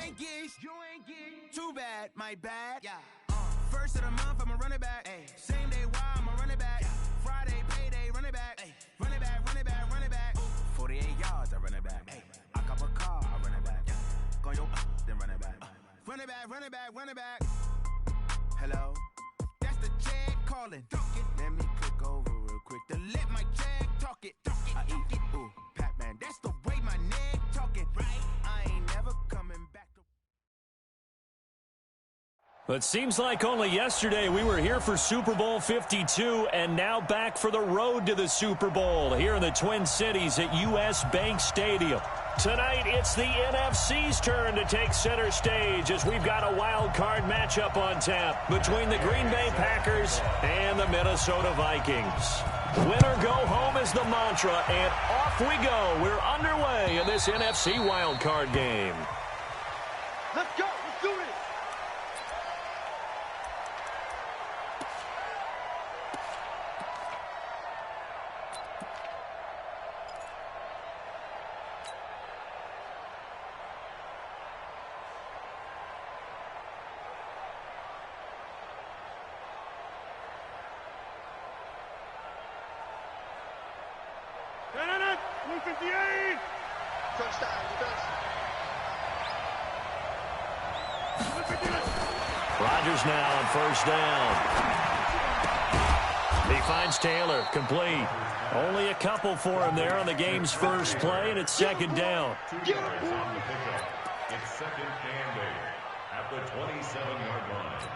ain't geese, you ain't geese. Too bad, my bad. Yeah. First of the month, I'ma run it back. Ay. Same day, why I'ma run it back. Yeah. Friday, payday, run it back. Ay. Run it back, run it back, run it back. 48 yards, I run it back. Ay. I cop a car, I run it back. Yeah. Go your then run it back. Run it back, run it back, run it back. Hello, that's the check calling. Let me click over real quick to let my check talk it. I eat it, ooh, Pac-Man. That's the way my neck talking. Right, I ain't never coming back to. It seems like only yesterday we were here for Super Bowl 52 and now back for the road to the Super Bowl here in the Twin Cities at US Bank Stadium. Tonight, it's the NFC's turn to take center stage as we've got a wild card matchup on tap between the Green Bay Packers and the Minnesota Vikings. Win or go home is the mantra, and off we go. We're underway in this NFC wild card game. Let's go. Let's do this. Rodgers now on first down. He finds Taylor, complete. Only a couple for him there on the game's first play, and it's second down. It's second and 8 at the 27-yard line.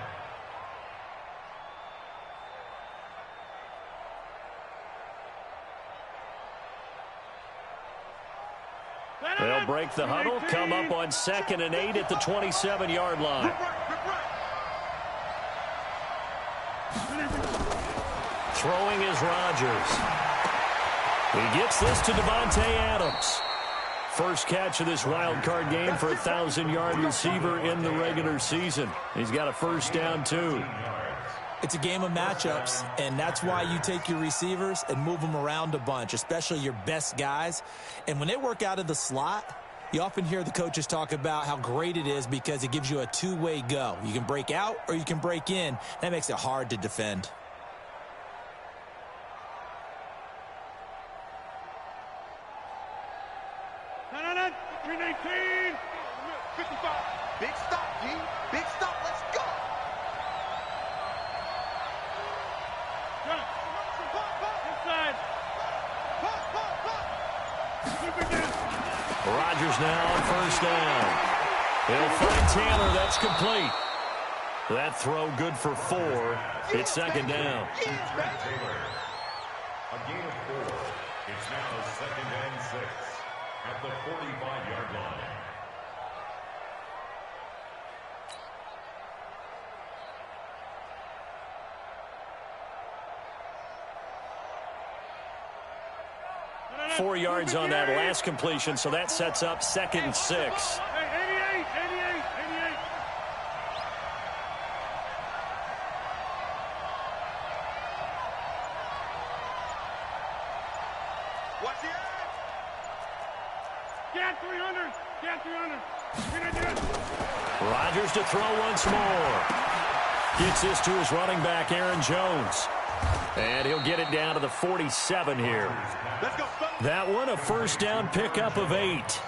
They'll break the huddle, come up on second and 8 at the 27-yard line. Throwing is Rodgers. He gets this to Devontae Adams. First catch of this wild card game for a 1,000-yard receiver in the regular season. He's got a first down, too. It's a game of matchups, and that's why you take your receivers and move them around a bunch, especially your best guys. And when they work out of the slot, you often hear the coaches talk about how great it is because it gives you a two-way go. You can break out or you can break in. That makes it hard to defend. Big stop, G. Big stop. Let's go. Inside. Rodgers now on first down. He'll find Taylor. That's complete. That throw good for 4. It's second down. A gain of 4. It's now second and 6 at the 45-yard line. – 4 yards on that last completion, so that sets up second and 6. 88. Watch it. Get 300. Get 300. Rodgers to throw once more. Gets this to his running back, Aaron Jones. And he'll get it down to the 47 here. That one, a first down pickup of 8.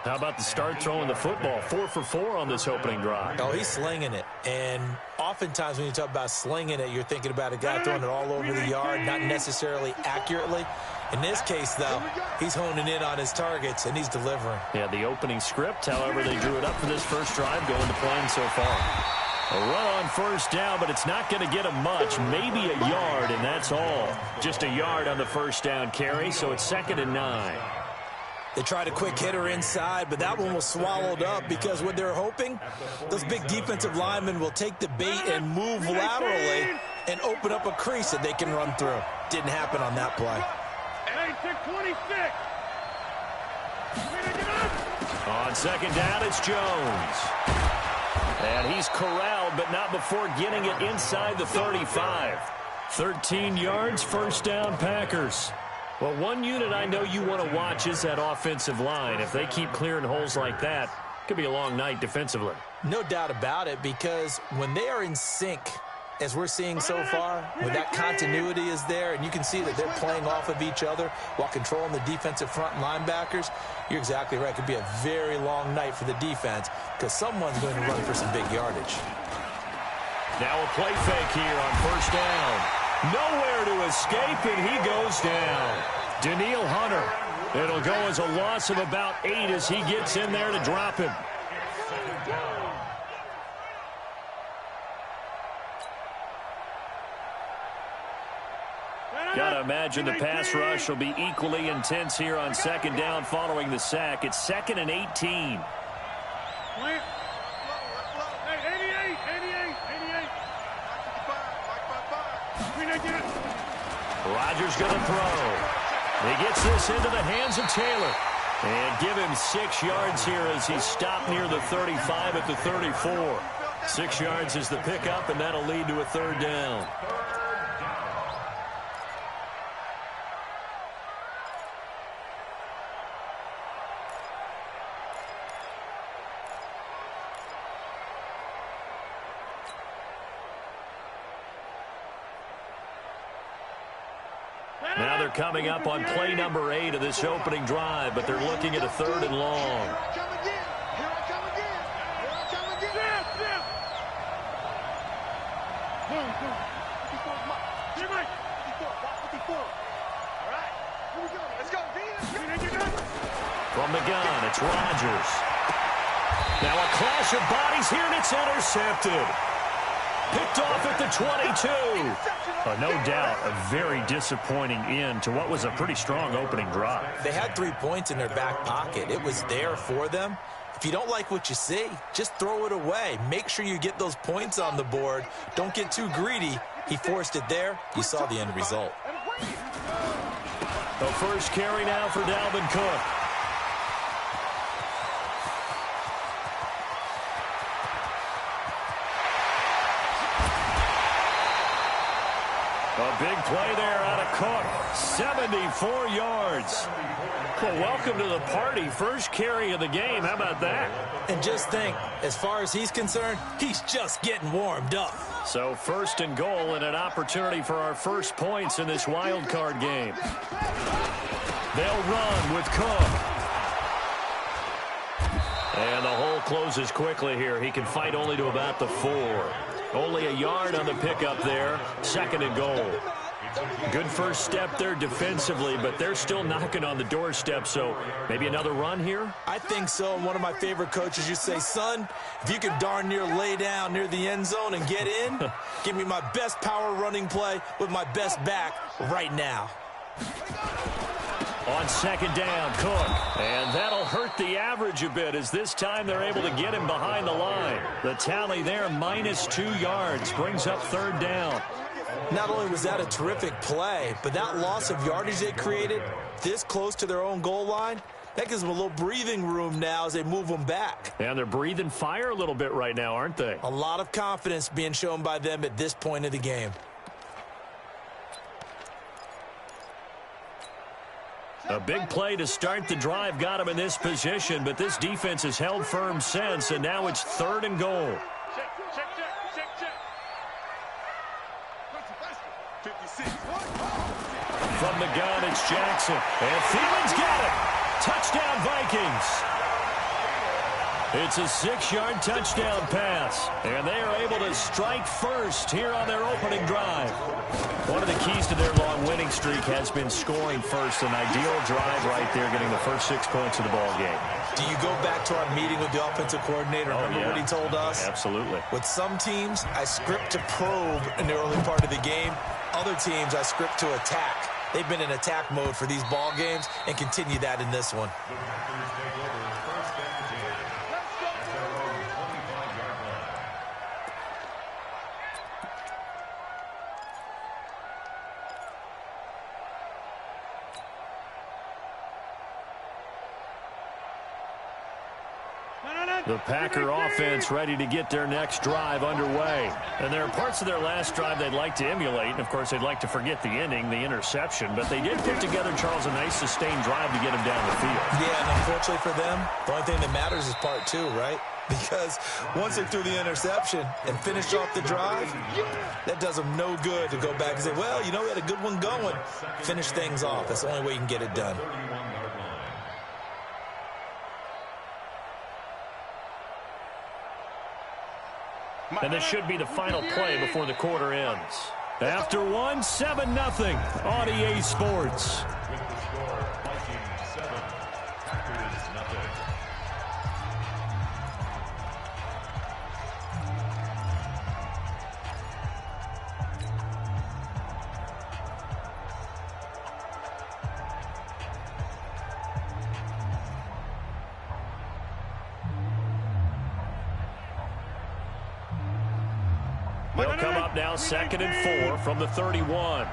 How about the start throwing the football? 4 for 4 on this opening drive. Oh, he's slinging it. And oftentimes when you talk about slinging it, you're thinking about a guy throwing it all over the yard, not necessarily accurately. In this case, though, he's honing in on his targets, and he's delivering. Yeah, the opening script, however, they drew it up for this first drive going to plan so far. A run on first down, but it's not going to get him much. Maybe a yard, and that's all. Just a yard on the first down carry, so it's second and 9. They tried a quick hitter inside, but that one was swallowed up because what they're hoping, those big defensive linemen will take the bait and move laterally and open up a crease that they can run through. Didn't happen on that play. 26. On second down, it's Jones. And he's corralled, but not before getting it inside the 35. 13 yards, first down, Packers. Well, one unit I know you want to watch is that offensive line. If they keep clearing holes like that, could be a long night defensively. No doubt about it, because when they are in sync, as we're seeing so far, when that continuity is there, and you can see that they're playing off of each other while controlling the defensive front linebackers, you're exactly right. It could be a very long night for the defense because someone's going to run for some big yardage. Now a play fake here on first down. Nowhere to escape, and he goes down. Daniil Hunter. It'll go as a loss of about 8 as he gets in there to drop him. Got to imagine the pass rush will be equally intense here on second down following the sack. It's 2nd and 18. Hey, 88. Rodgers going to throw. He gets this into the hands of Taylor. And give him 6 yards here as he's stopped near the 35 at the 34. 6 yards is the pickup, and that'll lead to a 3rd down. Now they're coming up on play number 8 of this opening drive, but they're looking at a 3rd and long. From the gun, it's Rodgers. Now a clash of bodies here, and it's intercepted. Picked off at the 22. No doubt a very disappointing end to what was a pretty strong opening drive. They had 3 points in their back pocket. It was there for them. If you don't like what you see, just throw it away. Make sure you get those points on the board. Don't get too greedy. He forced it there. You saw the end result. The first carry now for Dalvin Cook. A big play there out of Cook. 74 yards. Well, welcome to the party. First carry of the game. How about that? And just think, as far as he's concerned, he's just getting warmed up. So 1st and goal and an opportunity for our first points in this wild card game. They'll run with Cook. And the hole closes quickly here. He can fight only to about the 4. Only a yard on the pickup there. 2nd and goal. Good first step there defensively, but they're still knocking on the doorstep, so maybe another run here? I think so. One of my favorite coaches used to say, son, if you can darn near lay down near the end zone and get in, give me my best power running play with my best back right now. On 2nd down, Cook. And that'll hurt the average a bit as this time they're able to get him behind the line. The tally there, -2 yards, brings up 3rd down. Not only was that a terrific play, but that loss of yardage they created this close to their own goal line, that gives them a little breathing room now as they move them back. And they're breathing fire a little bit right now, aren't they? A lot of confidence being shown by them at this point of the game. A big play to start the drive got him in this position, but this defense has held firm since, and now it's 3rd and goal. From the gun, it's Jackson. And Thielman's got it. Touchdown, Vikings. It's a 6-yard touchdown pass. And they are able to strike first here on their opening drive. One of the keys to their long winning streak has been scoring first. An ideal drive right there, getting the first 6 points of the ball game. Do you go back to our meeting with the offensive coordinator? Remember what he told us? Absolutely. With some teams, I script to probe in the early part of the game. Other teams, I script to attack. They've been in attack mode for these ball games and continue that in this one. The Packer offense ready to get their next drive underway. And there are parts of their last drive they'd like to emulate. And, of course, they'd like to forget the ending, the interception. But they did put together, Charles, a nice sustained drive to get them down the field. Yeah, and unfortunately for them, the only thing that matters is part two, right? Because once they threw the interception and finished off the drive, that does them no good to go back and say, well, you know, we had a good one going. Finish things off. That's the only way you can get it done. And this should be the final play before the quarter ends. After one, 7-0 on EA Sports. With the score, Vikings 7, Packers nothing. They'll come up now 2nd and 4 from the 31.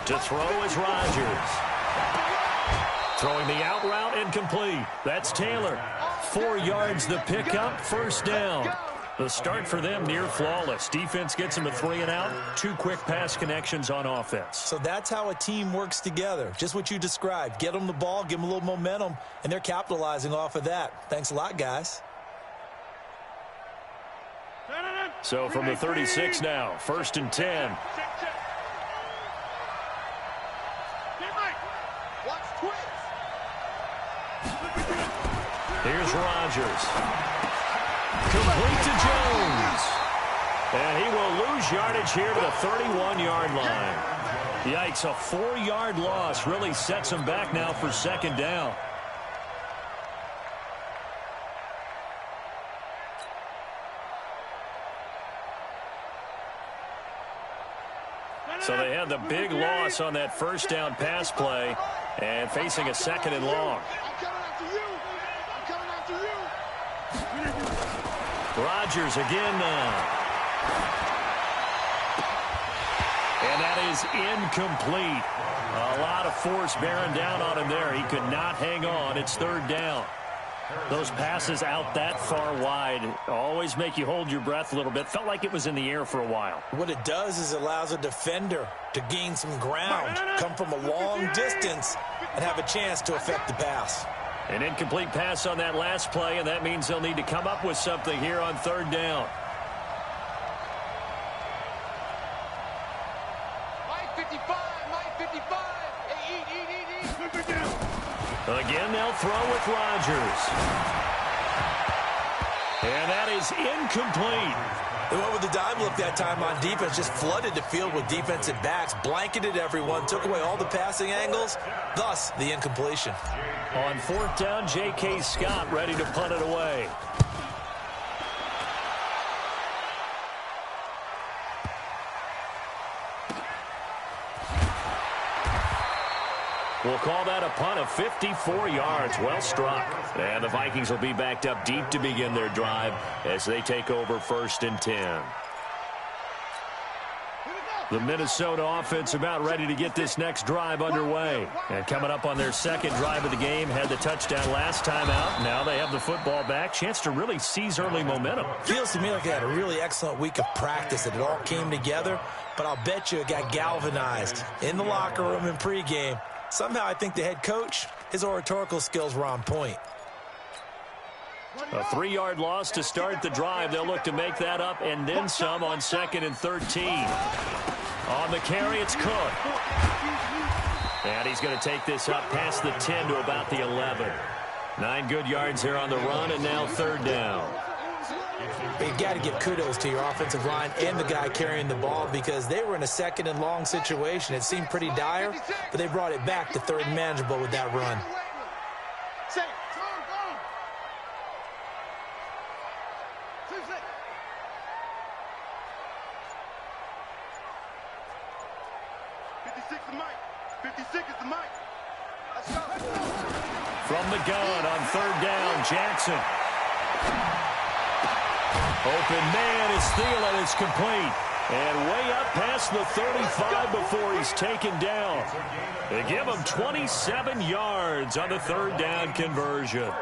To throw is Rodgers. Throwing the out route incomplete. That's Taylor. 4 yards the pickup, first down. The start for them near flawless. Defense gets them to 3 and out. 2 quick pass connections on offense. So that's how a team works together. Just what you described. Get them the ball, give them a little momentum, and they're capitalizing off of that. Thanks a lot, guys. So from the 36 now, 1st and 10. Here's Rodgers. Complete to Jones. And he will lose yardage here to the 31-yard line. Yikes, a 4-yard loss really sets him back now for 2nd down. So they had the big loss on that 1st down pass play and facing a 2nd and long. Rodgers again now. And that is incomplete. A lot of force bearing down on him there. He could not hang on. It's 3rd down. Those passes out that far wide always make you hold your breath a little bit. Felt like it was in the air for a while. What it does is it allows a defender to gain some ground, come from a long distance, and have a chance to affect the pass. An incomplete pass on that last play, and that means they'll need to come up with something here on 3rd down. Again, they'll throw with Rodgers. And that is incomplete. They went with the dime look that time on defense, just flooded the field with defensive backs, blanketed everyone, took away all the passing angles, thus the incompletion. On 4th down, J.K. Scott ready to punt it away. We'll call that a punt of 54 yards. Well struck. And the Vikings will be backed up deep to begin their drive as they take over 1st and 10. The Minnesota offense about ready to get this next drive underway. And coming up on their 2nd drive of the game, had the touchdown last time out. Now they have the football back. Chance to really seize early momentum. Feels to me like they had a really excellent week of practice, that it all came together. But I'll bet you it got galvanized in the locker room in pregame. Somehow I think the head coach, his oratorical skills were on point. A 3-yard loss to start the drive. They'll look to make that up and then some on 2nd and 13. On the carry, it's Cook. And he's going to take this up past the 10 to about the 11. 9 good yards there on the run, and now 3rd down. But you've got to give kudos to your offensive line and the guy carrying the ball, because they were in a 2nd and long situation. It seemed pretty dire, but they brought it back to 3rd and manageable with that run. From the gun on 3rd down, Jackson. Open man is Thielen. It's complete. And way up past the 35 before he's taken down. They give him 27 yards on the third down conversion.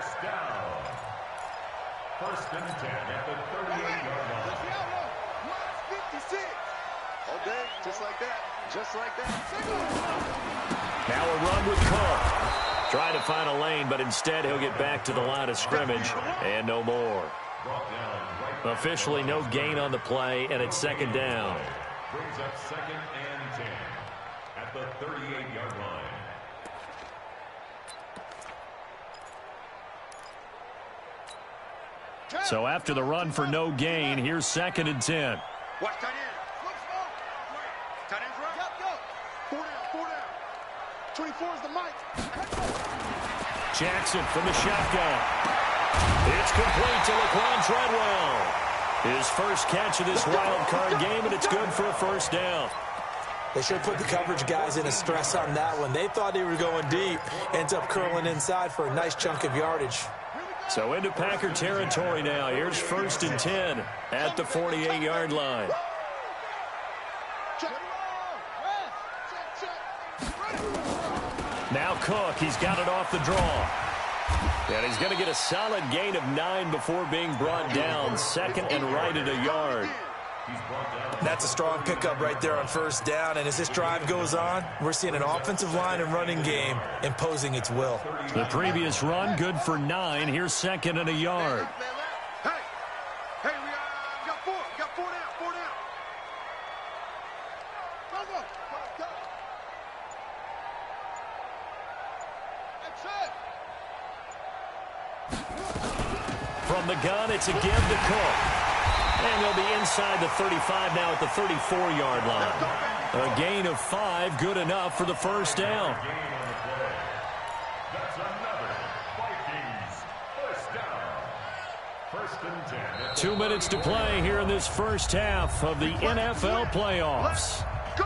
First and 10 at the 38-yard line. All day, just like that. Just like that. Now a run with Cook. Trying to find a lane, but instead he'll get back to the line of scrimmage and no more. Officially no gain on the play, and it's second down. Brings up second and 10 at the 38-yard line. So after the run for no gain, here's second and 10. Watch tight end. Tight end's right. Four down. 24 is the mic. Jackson from the shotgun. It's complete to Laquan Treadwell. His first catch of this wild card game, and it's good for a first down. They should put the coverage guys in a stress on that one. They thought they were going deep. Ends up curling inside for a nice chunk of yardage. So into Packer territory now. Here's first and 10 at the 48-yard line. Now Cook, he's got it off the draw. And he's going to get a solid gain of 9 before being brought down. Second and right at a yard. That's a strong pickup right there on first down. And as this drive goes on, we're seeing an offensive line and running game imposing its will. The previous run, good for 9. Here's second and a yard. Hey, we got four. We got four down. Go. That's it. From the gun, it's a give to Cook. And they'll be inside the 35 now at the 34-yard line. A gain of 5, good enough for the first down. That's another Vikings first down. First and 10. 2 minutes to play here in this first half of the NFL playoffs. Go.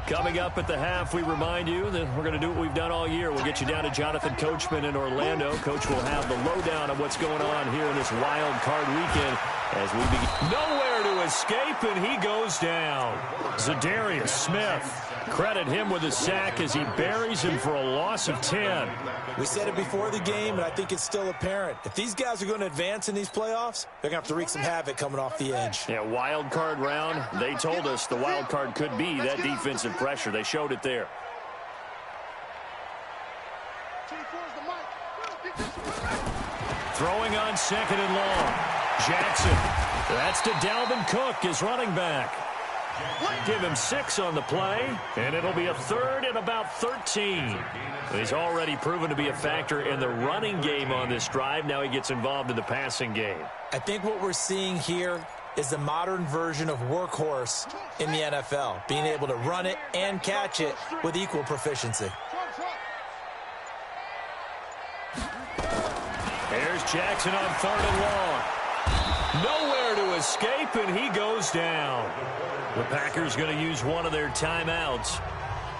Coming up at the half, we remind you that we're going to do what we've done all year. We'll get you down to Jonathan Coachman in Orlando. Coach will have the lowdown of what's going on here in this wild card weekend as we begin. Nowhere to escape, and he goes down. Zadarius Smith, credit him with a sack as he buries him for a loss of 10. We said it before the game, and I think it's still apparent. If these guys are going to advance in these playoffs, they're going to have to wreak some havoc coming off the edge. Yeah, wild card round. They told us the wild card could be that defensive pressure. They showed it there. Throwing on second and long. Jackson. That's to Dalvin Cook, his running back. Give him 6 on the play, and it'll be a third and about 13. He's already proven to be a factor in the running game on this drive. Now he gets involved in the passing game. I think what we're seeing here is the modern version of workhorse in the NFL, being able to run it and catch it with equal proficiency. Here's Jackson on third and long. Nowhere to escape, and he goes down. The Packers going to use one of their timeouts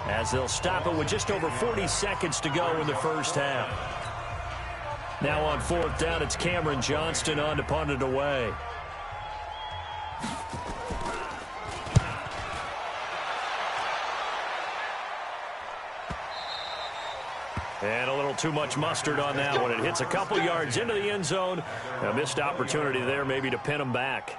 as they'll stop it with just over 40 seconds to go in the first half. Now on fourth down, it's Cameron Johnston on to punt it away. And a little too much mustard on that one. It hits a couple yards into the end zone. A missed opportunity there maybe to pin him back.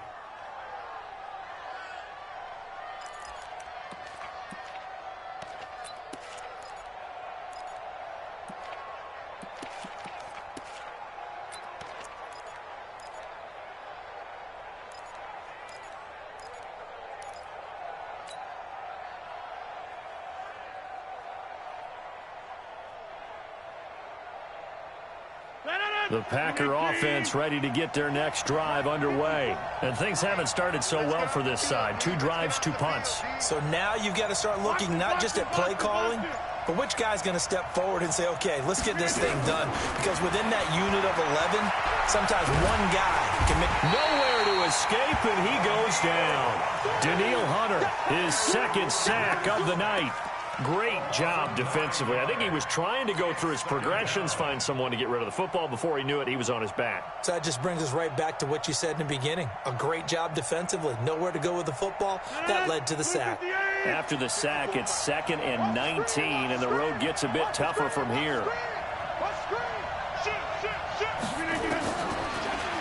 The Packer offense ready to get their next drive underway. And things haven't started so well for this side. 2 drives, 2 punts. So now you've got to start looking not just at play calling, but which guy's going to step forward and say, okay, let's get this thing done. Because within that unit of 11, sometimes one guy can make... Nowhere to escape, and he goes down. Danielle Hunter, his second sack of the night. Great job defensively. I think he was trying to go through his progressions, find someone to get rid of the football. Before he knew it, he was on his back. So that just brings us right back to what you said in the beginning. A great job defensively. Nowhere to go with the football. That led to the sack. After the sack, it's 2nd and 19, and the road gets a bit tougher from here.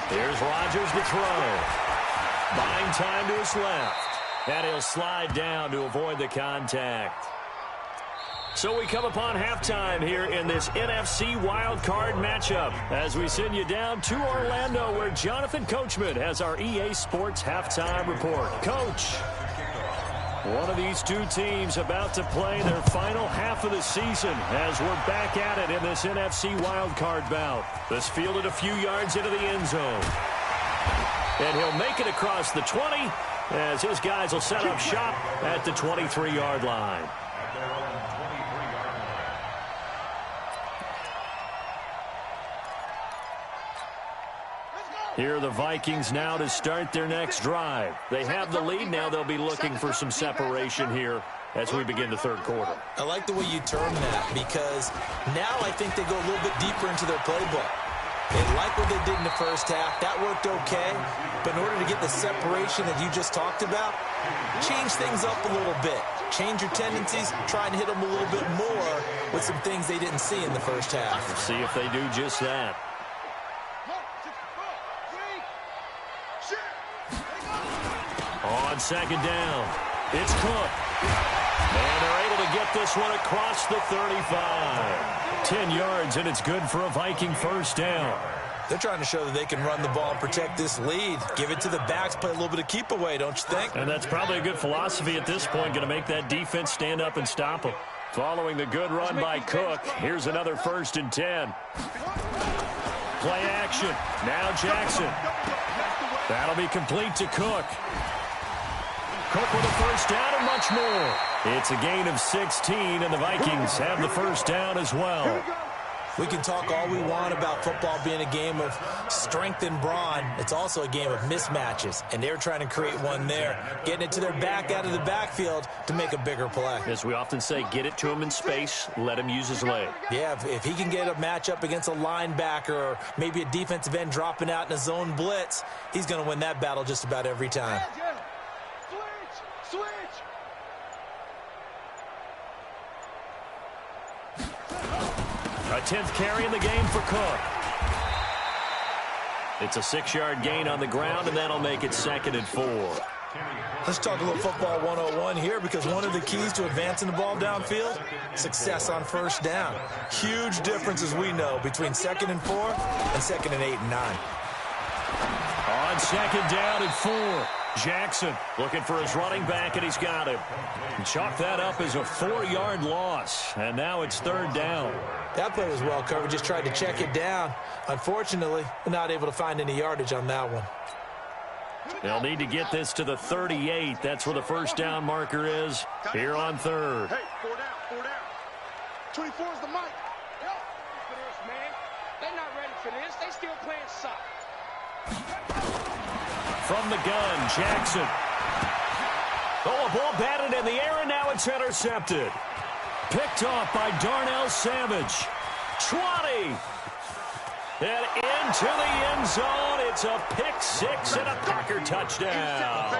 Here's Rodgers to throw. Buying time to his left. And he'll slide down to avoid the contact. So we come upon halftime here in this NFC wildcard matchup as we send you down to Orlando where Jonathan Coachman has our EA Sports halftime report. Coach, one of these two teams about to play their final half of the season as we're back at it in this NFC wildcard bout. This fielded a few yards into the end zone. And he'll make it across the 20 as his guys will set up shop at the 23-yard line. Here are the Vikings now to start their next drive. They have the lead. Now they'll be looking for some separation here as we begin the third quarter. I like the way you term that because now I think they go a little bit deeper into their playbook. They like what they did in the first half. That worked okay. But in order to get the separation that you just talked about, change things up a little bit. Change your tendencies. Try and hit them a little bit more with some things they didn't see in the first half. See if they do just that. On 2nd down, it's Cook. And they're able to get this one across the 35. 10 yards, and it's good for a Viking first down. They're trying to show that they can run the ball and protect this lead. Give it to the backs, play a little bit of keep away, don't you think? And that's probably a good philosophy at this point, going to make that defense stand up and stop them. Following the good run by Cook, here's another 1st and 10. Play action. Now Jackson. That'll be complete to Cook. Cook with a first down and much more. It's a gain of 16, and the Vikings have the first down as well. We can talk all we want about football being a game of strength and brawn. It's also a game of mismatches, and they're trying to create one there, getting it to their back out of the backfield to make a bigger play. As we often say, get it to him in space, let him use his leg. Yeah, if he can get a matchup against a linebacker or maybe a defensive end dropping out in a zone blitz, he's going to win that battle just about every time. A 10th carry in the game for Cook. It's a 6-yard gain on the ground, and that'll make it 2nd and 4. Let's talk a little football 101 here because one of the keys to advancing the ball downfield, success on first down. Huge difference, as we know, between 2nd and 4 and 2nd and 8 and 9. On 2nd down and 4. Jackson looking for his running back, and he's got him. Chalk that up as a 4-yard loss, and now it's 3rd down. That play was well covered. Just tried to check it down. Unfortunately, not able to find any yardage on that one. They'll need to get this to the 38. That's where the first down marker is here on 3rd. Hey, 4 down. 24 is the mic. Yep. For this, man. They're not ready for this. They still playing soft. From the gun, Jackson. Oh, a ball batted in the air, and now it's intercepted. Picked off by Darnell Savage. 20. And into the end zone. It's a pick 6 and a Packer touchdown.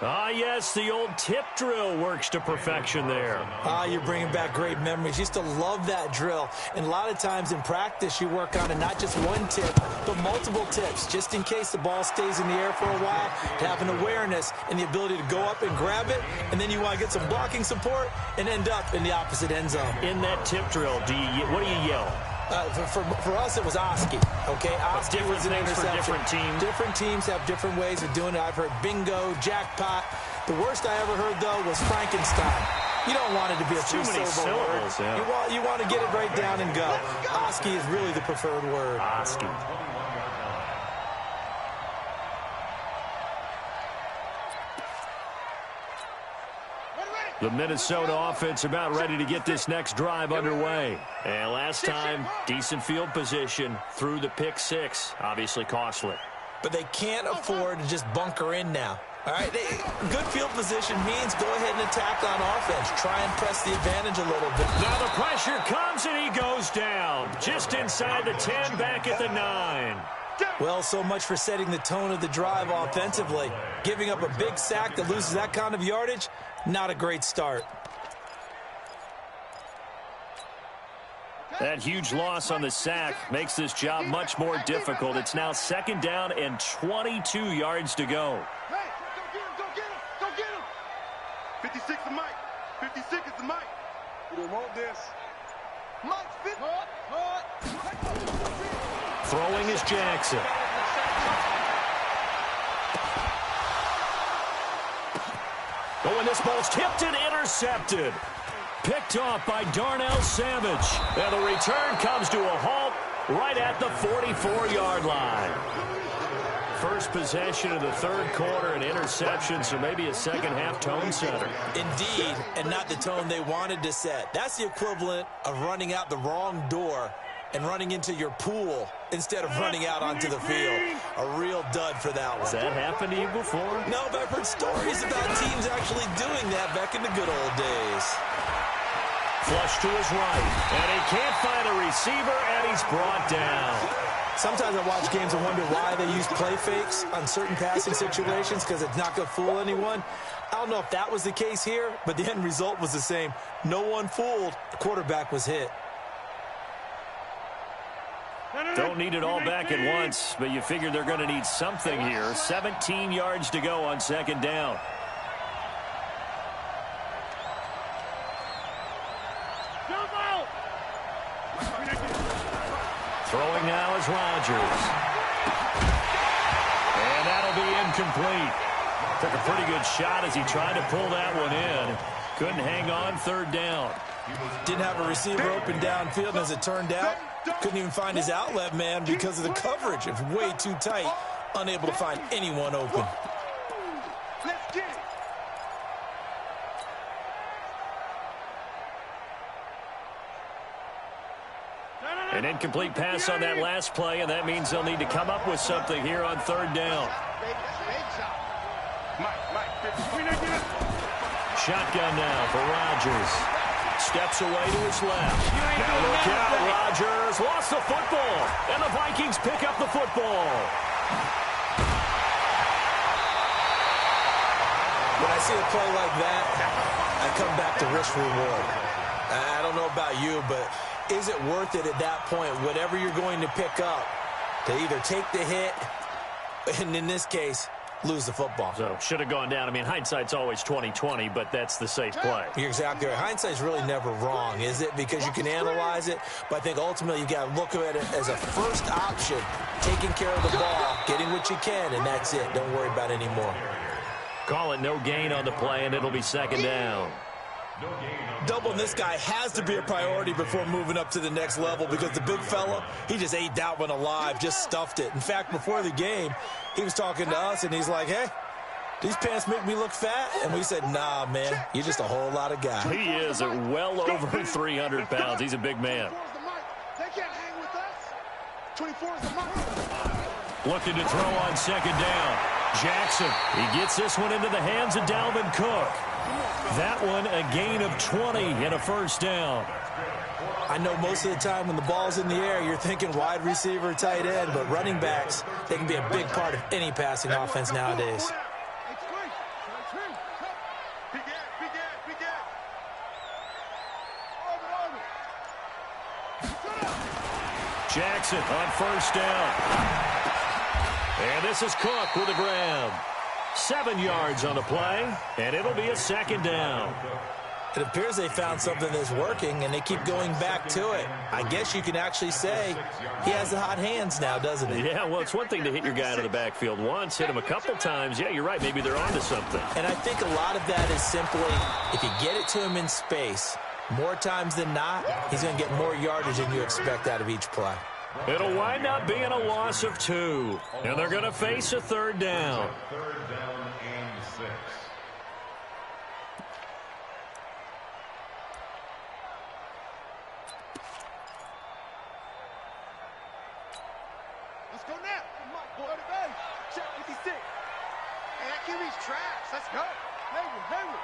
Ah, yes, the old tip drill works to perfection there. Ah, you're bringing back great memories. Used to love that drill. And a lot of times in practice, you work on it, not just one tip, but multiple tips, just in case the ball stays in the air for a while, to have an awareness and the ability to go up and grab it, and then you want to get some blocking support and end up in the opposite end zone. In that tip drill, what do you yell? For us, it was Oski. Okay, Oski was an interception. Different teams. Different teams have different ways of doing it. I've heard bingo, jackpot. The worst I ever heard, though, was Frankenstein. You don't want it to be a two-syllable word. Yeah. You want to get it right down and go. Oski is really the preferred word. Oski. The Minnesota offense about ready to get this next drive underway. And last time, decent field position through the pick 6. Obviously costly. But they can't afford to just bunker in now. All right, good field position means go ahead and attack on offense. Try and press the advantage a little bit. Now the pressure comes and he goes down. Just inside the 10, back at the 9. Well, so much for setting the tone of the drive offensively. Giving up a big sack that loses that kind of yardage, not a great start. That huge loss on the sack makes this job much more difficult. It's now 2nd down and 22 yards to go. Hey, go get him, go get him. 56 is Mike. 56 is the Mike. We don't want this. Mike's 50. Throwing is Jackson. Oh, and this ball's tipped and intercepted. Picked off by Darnell Savage. And the return comes to a halt right at the 44-yard line. First possession of the 3rd quarter, an interception, so maybe a second-half tone setter. Indeed, and not the tone they wanted to set. That's the equivalent of running out the wrong door and running into your pool instead of running out onto the field. A real dud for that one. Has that happened to you before? No, but I've heard stories about teams actually doing that back in the good old days. Flush to his right, and he can't find a receiver, and he's brought down. Sometimes I watch games and wonder why they use play fakes on certain passing situations because it's not going to fool anyone. I don't know if that was the case here, but the end result was the same. No one fooled. The quarterback was hit. Don't need it all back at once, but you figure they're going to need something here. 17 yards to go on 2nd down. Throwing now is Rodgers. And that'll be incomplete. Took a pretty good shot as he tried to pull that one in. Couldn't hang on 3rd down. Didn't have a receiver open downfield, and as it turned out, couldn't even find his outlet man because of the coverage. It's way too tight. Unable to find anyone open. Let's get it. An incomplete pass on that last play, and that means they'll need to come up with something here on 3rd down. Shotgun now for Rodgers. Steps away to his left. Now look out, Rodgers lost the football, and the Vikings pick up the football. When I see a play like that, I come back to risk reward. I don't know about you, but is it worth it at that point, whatever you're going to pick up, to either take the hit, and in this case, lose the football? So, should have gone down. I mean, hindsight's always 20/20, but that's the safe play. You're exactly right. Hindsight's really never wrong, is it? Because you can analyze it, but I think ultimately you got to look at it as a first option, taking care of the ball, getting what you can, and that's it. Don't worry about it anymore. Call it no gain on the play, and it'll be 2nd down. Doubling this guy has to be a priority before moving up to the next level because the big fella, he just ate that one alive, just stuffed it. In fact, before the game, he was talking to us, and he's like, hey, these pants make me look fat? And we said, nah, man, you're just a whole lot of guy. He is well over 300 pounds. He's a big man. They can't hang with us. 24 is the Mike. Looking to throw on 2nd down. Jackson, he gets this one into the hands of Dalvin Cook. That one a gain of 20 and a 1st down. I know most of the time when the ball's in the air, you're thinking wide receiver, tight end, but running backs, they can be a big part of any passing offense nowadays. Jackson on 1st down. And this is Cook with a grab. 7 yards on the play, and it'll be a 2nd down. It appears they found something that's working, and they keep going back to it. I guess you can actually say he has the hot hands now, doesn't he? Yeah, well, it's one thing to hit your guy out of the backfield once, hit him a couple times. Yeah, you're right. Maybe they're onto something. And I think a lot of that is simply if you get it to him in space, more times than not, he's going to get more yardage than you expect out of each play. It'll wind up being a loss of 2, and they're going to face a 3rd down. 3rd down and 6. Let's go now. Check 56. Hey, that QB's trash. Let's go. Hayward.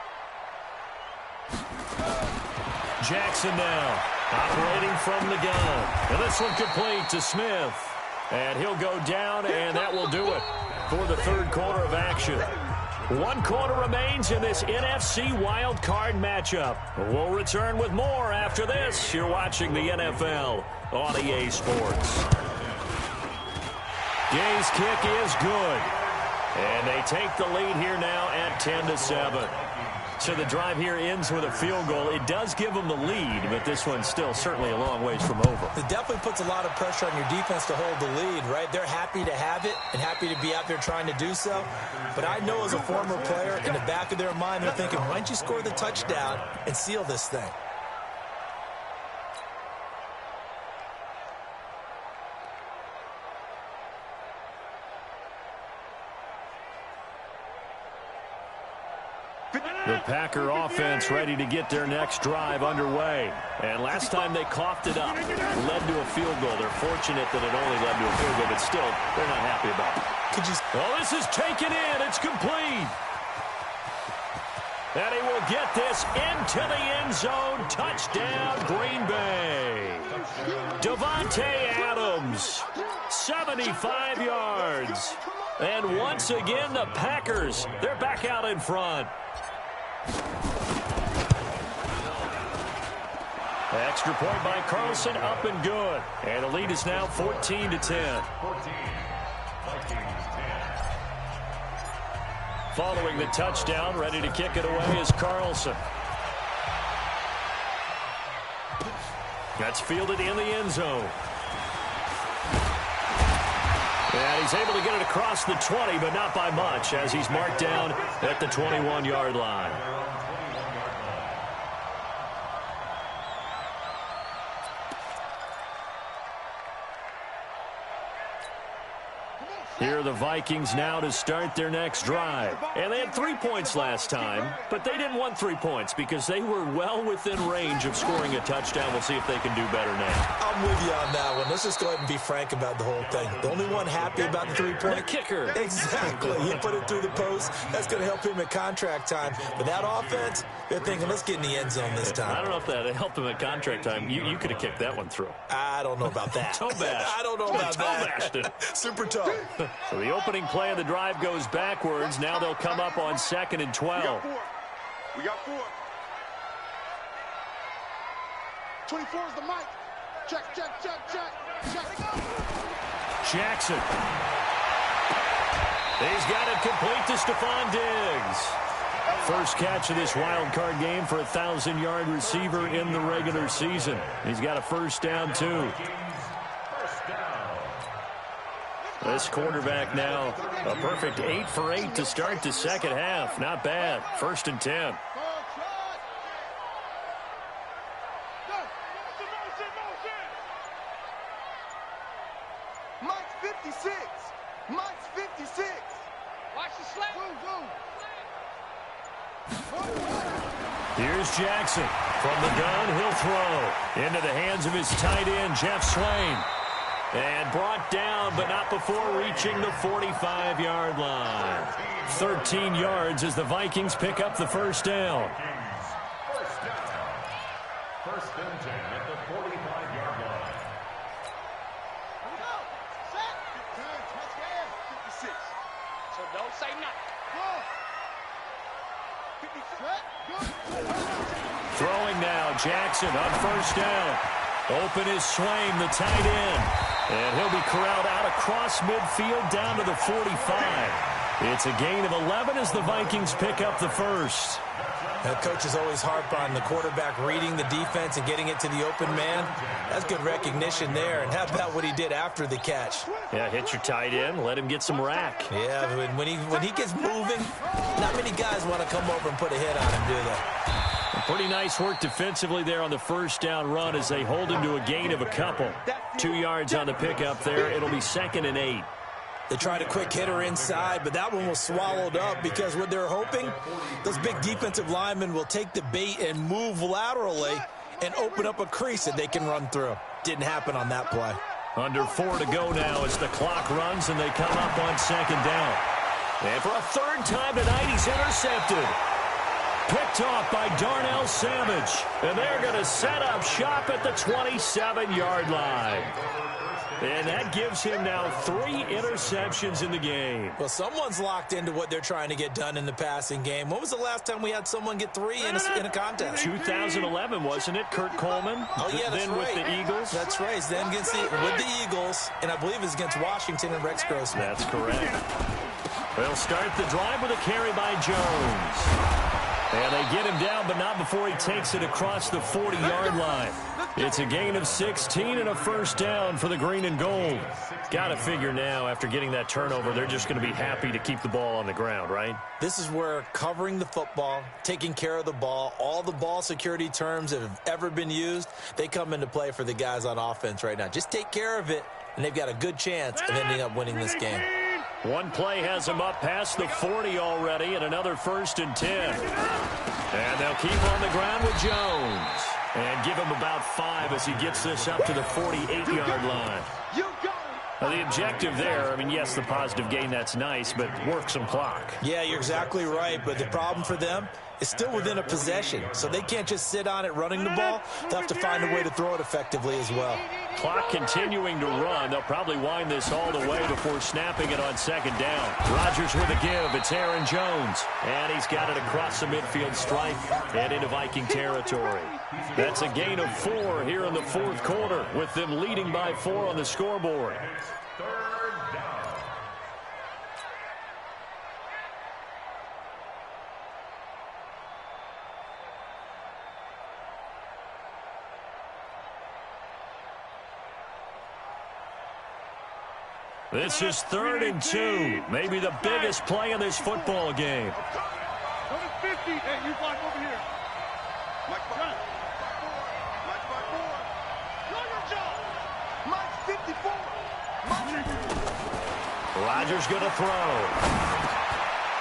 Jackson now operating from the gun. And this one complete to Smith. And he'll go down, and that will do it for the third quarter of action. 1 quarter remains in this NFC wild card matchup. We'll return with more after this. You're watching the NFL on EA Sports. Gay's kick is good. And they take the lead here now at 10-7. So the drive here ends with a field goal. It does give them the lead, but this one's still certainly a long ways from over. It definitely puts a lot of pressure on your defense to hold the lead, right? They're happy to have it and happy to be out there trying to do so. But I know as a former player, in the back of their mind, they're thinking, why don't you score the touchdown and seal this thing? The Packer offense ready to get their next drive underway. And last time they coughed it up, led to a field goal. They're fortunate that it only led to a field goal, but still, they're not happy about it. Oh, this is taken in. It's complete. And he will get this into the end zone. Touchdown, Green Bay. Davante Adams, 75 yards. And once again, the Packers, they're back out in front. Extra point by Carlson, up and good. And the lead is now 14-10. Following the touchdown, ready to kick it away is Carlson. That's fielded in the end zone. And he's able to get it across the 20, but not by much, as he's marked down at the 21-yard line. Here are the Vikings now to start their next drive. And they had 3 points last time, but they didn't want 3 points because they were well within range of scoring a touchdown. We'll see if they can do better now. I'm with you on that one. Let's just go ahead and be frank about the whole thing. The only one happy about the 3-point. The kicker. Exactly. He put it through the post. That's going to help him at contract time. But that offense, they're thinking, let's get in the end zone this time. I don't know if that helped him at contract time. You could have kicked that one through. I don't know about that. Toe bash. I don't know about that. Bashed it. Super toe. So the opening play of the drive goes backwards. Now they'll come up on 2nd and 12. We got 4. 24 is the mic. Check. Jackson. He's got it complete to Stephon Diggs. First catch of this wild card game for a 1,000-yard receiver in the regular season. He's got a first down, too. This quarterback now, a perfect 8 for 8 to start the second half. Not bad. 1st and 10. Mike's 56. Mike's 56. Watch the slap. Here's Jackson. From the gun, he'll throw. Into the hands of his tight end, Jeff Swain. And brought down, but not before reaching the 45-yard line. 13 yards as the Vikings pick up the first down. First and 10 at the 45-yard line. So don't say nothing. Throwing now, Jackson on first down. Open is Swain, the tight end. And he'll be corralled out across midfield down to the 45. It's a gain of 11 as the Vikings pick up the first. That coach is always harp on the quarterback reading the defense and getting it to the open man. That's good recognition there. And how about what he did after the catch? Yeah, hit your tight end, let him get some rack. Yeah, when he gets moving, not many guys want to come over and put a hit on him, do they? Pretty nice work defensively there on the first down run as they hold him to a gain of a couple. 2 yards on the pickup there. It'll be 2nd and 8. They tried a quick hitter inside, but that one was swallowed up because what they're hoping, those big defensive linemen will take the bait and move laterally and open up a crease that they can run through. Didn't happen on that play. Under 4 to go now as the clock runs and they come up on 2nd down. And for a third time tonight, he's intercepted. Picked off by Darnell Savage. And they're going to set up shop at the 27-yard line. And that gives him now 3 interceptions in the game. Well, someone's locked into what they're trying to get done in the passing game. When was the last time we had someone get 3 in a contest? 2011, wasn't it? Kurt Coleman? Oh, yeah, that's then right. with the Eagles? That's right. Then with the Eagles, and I believe it's against Washington and Rex Grossman. That's correct. They'll start the drive with a carry by Jones. And they get him down, but not before he takes it across the 40-yard line. It's a gain of 16 and a first down for the green and gold. Got to figure now, after getting that turnover, they're just going to be happy to keep the ball on the ground, right? This is where covering the football, taking care of the ball, all the ball security terms that have ever been used, they come into play for the guys on offense right now. Just take care of it, and they've got a good chance of ending up winning this game. One play has him up past the 40 already, and another 1st and 10. And they'll keep on the ground with Jones. And give him about 5 as he gets this up to the 48-yard line. Now, the objective there, I mean, yes, the positive gain, that's nice, but work some clock. Yeah, you're exactly right, but the problem for them is still within a possession, so they can't just sit on it running the ball. They'll have to find a way to throw it effectively as well. Clock continuing to run. They'll probably wind this all the way before snapping it on 2nd down. Rodgers with a give. It's Aaron Jones. And he's got it across the midfield stripe and into Viking territory. That's a gain of 4 here in the 4th quarter, with them leading by 4 on the scoreboard. This is 3rd and 2. Maybe the biggest play in this football game. Number 50. Hey, you block over here. Mike 5. Mike 5-4. Do your job. Mike 54. Rodgers going to throw.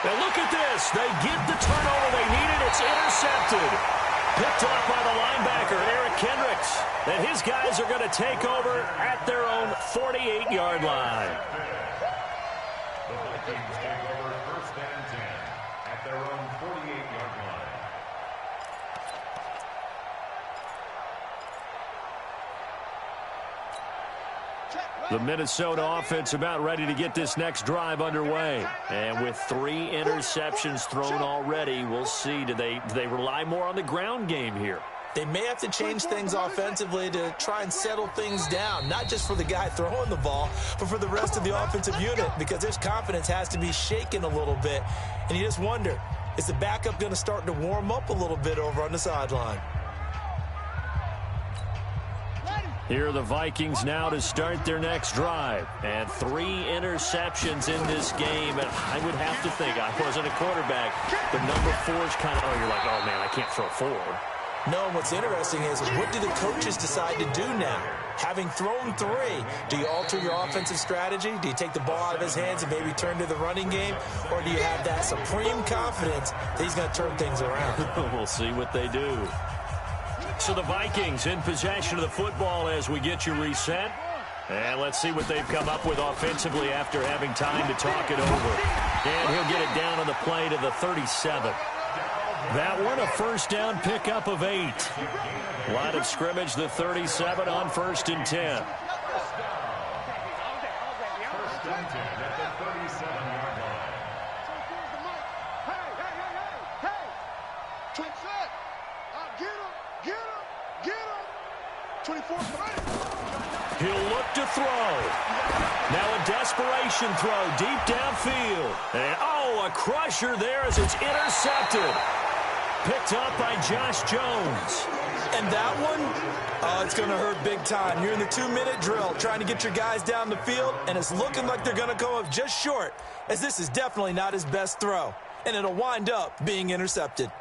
And look at this. They get the turnover they needed. It's intercepted. Picked off by the linebacker, Eric Kendricks. And his guys are going to take over at their own 48-yard line. The Vikings take over 1st and 10 at their own 48-yard line. The Minnesota offense about ready to get this next drive underway. And with 3 interceptions thrown already, we'll see. Do they rely more on the ground game here? They may have to change things offensively to try and settle things down, not just for the guy throwing the ball, but for the rest of the offensive unit, because their confidence has to be shaken a little bit. And you just wonder, is the backup going to start to warm up a little bit over on the sideline? Here are the Vikings now to start their next drive. And 3 interceptions in this game. And I would have to think, I wasn't a quarterback, but number 4 is kind of, you're like, oh, man, I can't throw 4. No, what's interesting is what do the coaches decide to do now? Having thrown 3, do you alter your offensive strategy? Do you take the ball out of his hands and maybe turn to the running game? Or do you have that supreme confidence that he's going to turn things around? We'll see what they do. So the Vikings in possession of the football as we get you reset. And let's see what they've come up with offensively after having time to talk it over. And he'll get it down on the play to the 37. That one, a first down pickup of 8. Line of scrimmage, the 37 on 1st and 10. First and 10 at the 37-yard line. Hey. Twin set. Get him. 24. He'll look to throw. Now a desperation throw deep downfield. And, a crusher there as it's intercepted. Picked up by Josh Jones. And that one, it's going to hurt big time. You're in the 2-minute drill trying to get your guys down the field, and it's looking like they're going to go up just short, as this is definitely not his best throw. And it'll wind up being intercepted.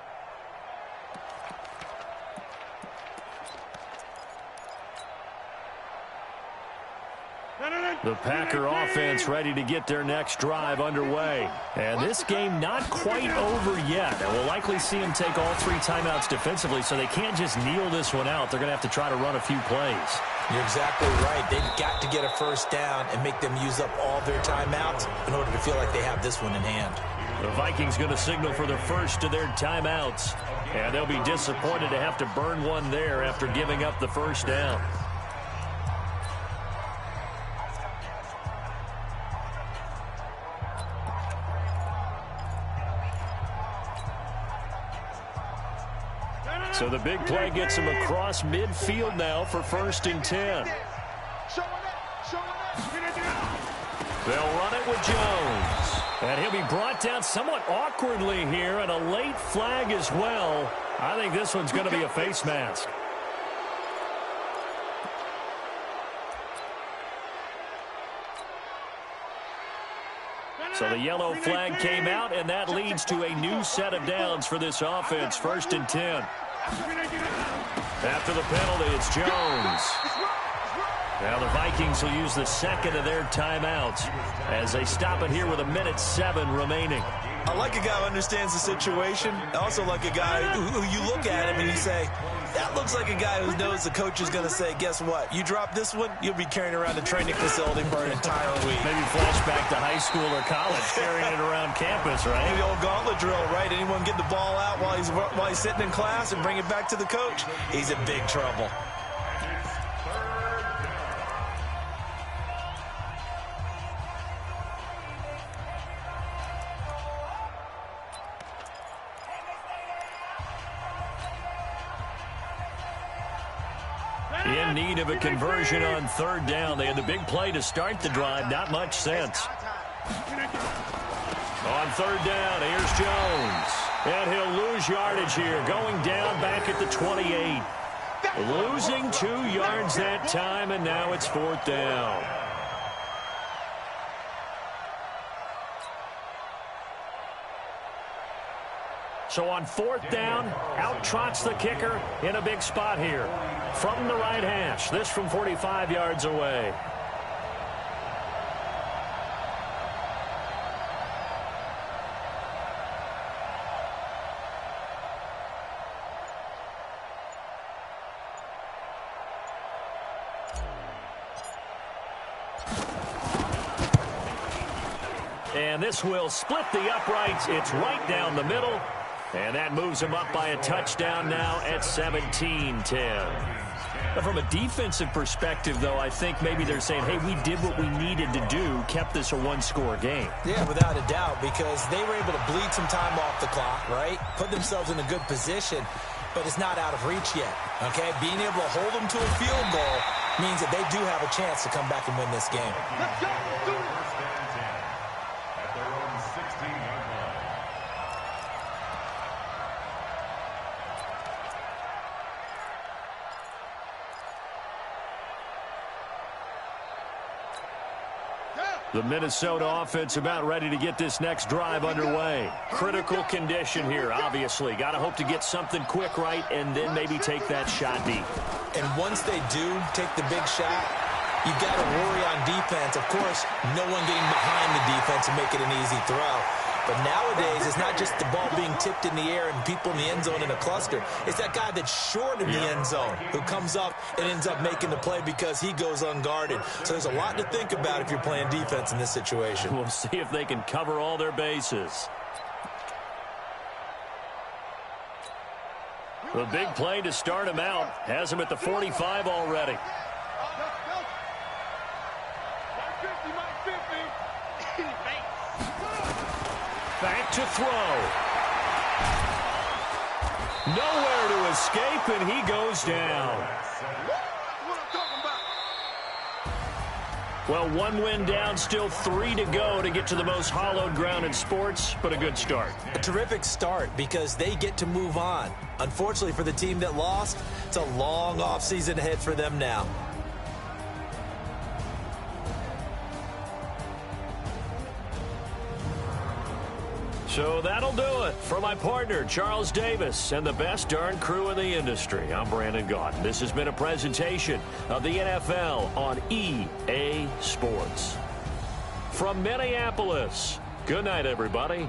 The Packer offense ready to get their next drive underway. And this game not quite over yet. And we'll likely see them take all 3 timeouts defensively, so they can't just kneel this one out. They're going to have to try to run a few plays. You're exactly right. They've got to get a first down and make them use up all their timeouts in order to feel like they have this one in hand. The Vikings going to signal for the first of their timeouts. And they'll be disappointed to have to burn one there after giving up the first down. So the big play gets him across midfield now for 1st and 10. They'll run it with Jones. And he'll be brought down somewhat awkwardly here, and a late flag as well. I think this one's going to be a face mask. So the yellow flag came out, and that leads to a new set of downs for this offense. 1st and 10. After the penalty, it's Jones. Now the Vikings will use the second of their timeouts as they stop it here with 1:07 remaining. I like a guy who understands the situation. I also like a guy who you look at him and you say, that looks like a guy who knows the coach is going to say, guess what? You drop this one, you'll be carrying around a training facility for an entire week. Maybe flashback to high school or college, carrying it around campus, right? The old gauntlet drill, right? Anyone get the ball out while he's sitting in class and bring it back to the coach? He's in big trouble. In need of a conversion on 3rd down. They had the big play to start the drive. Not much sense. On 3rd down, here's Jones. And he'll lose yardage here. Going down back at the 28. Losing 2 yards that time, and now it's 4th down. So on 4th down, out trots the kicker in a big spot here. From the right hash, this from 45 yards away. And this will split the uprights. It's right down the middle. And that moves him up by a touchdown now at 17-10. From a defensive perspective, though, I think maybe they're saying, hey, we did what we needed to do, kept this a one-score game. Yeah, without a doubt, because they were able to bleed some time off the clock, right? Put themselves in a good position, but it's not out of reach yet, okay? Being able to hold them to a field goal means that they do have a chance to come back and win this game. Let's go. Do it. At their own 16-yard line. The Minnesota offense about ready to get this next drive underway. Critical condition here, obviously. Got to hope to get something quick right and then maybe take that shot deep. And once they do take the big shot, you've got to worry on defense. Of course, no one getting behind the defense and make it an easy throw. But nowadays, it's not just the ball being tipped in the air and people in the end zone in a cluster. It's that guy that's short of the end zone who comes up and ends up making the play because he goes unguarded. So there's a lot to think about if you're playing defense in this situation. We'll see if they can cover all their bases. The big play to start him out has him at the 45 already. Back to throw. Nowhere to escape, and he goes down. Well, 1 win down, still 3 to go to get to the most hallowed ground in sports, but a good start. A terrific start because they get to move on. Unfortunately for the team that lost, it's a long offseason ahead for them now. So that'll do it for my partner, Charles Davis, and the best darn crew in the industry. I'm Brandon Gaudin. This has been a presentation of the NFL on EA Sports. From Minneapolis, good night, everybody.